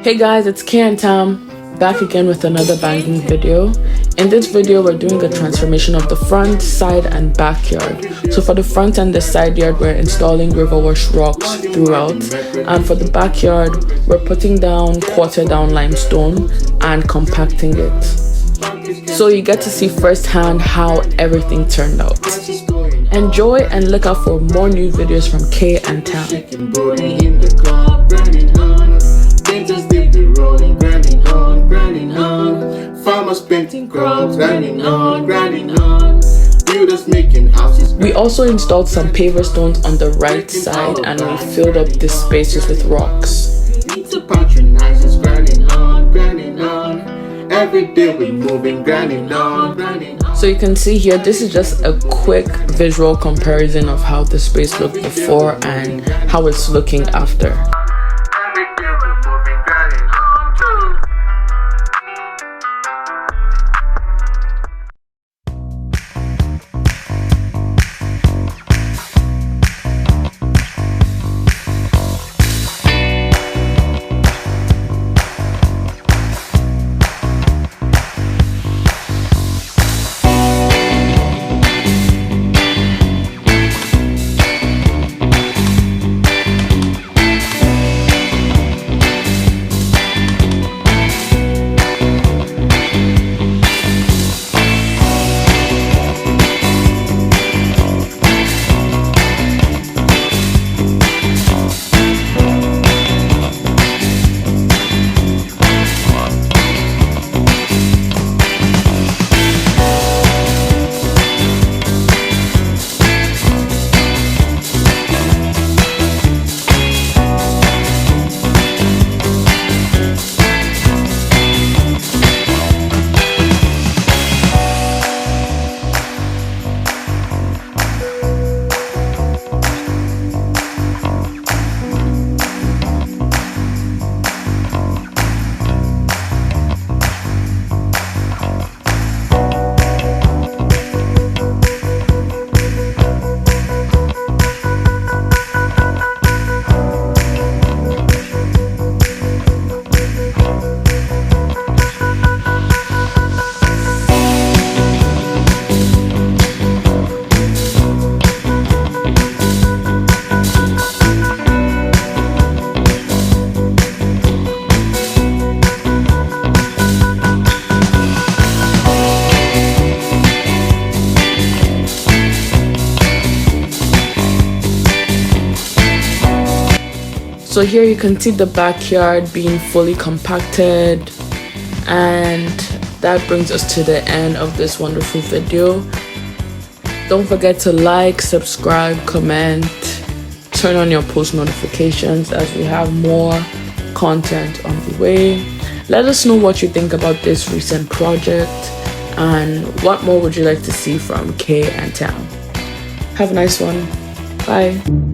Hey guys, it's Kay and Tam, back again with another banging video. In this video, we're doing a transformation of the front, side, and backyard. So for the front and the side yard, we're installing river wash rocks throughout. And for the backyard, we're putting down quarter down limestone and compacting it. So you get to see firsthand how everything turned out. Enjoy and look out for more new videos from Kay and Tam. Farmers painting crops, grinding on, builders making houses. We also installed some paver stones on the right side and we filled up these spaces with rocks. Need to patronize us, grinding on. Every day we moving, grinding on. So you can see here, this is just a quick visual comparison of how the space looked before and how it's looking after. Every day we moving, grinding on. So here you can see the backyard being fully compacted, and that brings us to the end of this wonderful video. Don't forget to like, subscribe, comment, turn on your post notifications as we have more content on the way. Let us know what you think about this recent project and what more would you like to see from Kay and Tam. Have a nice one. Bye.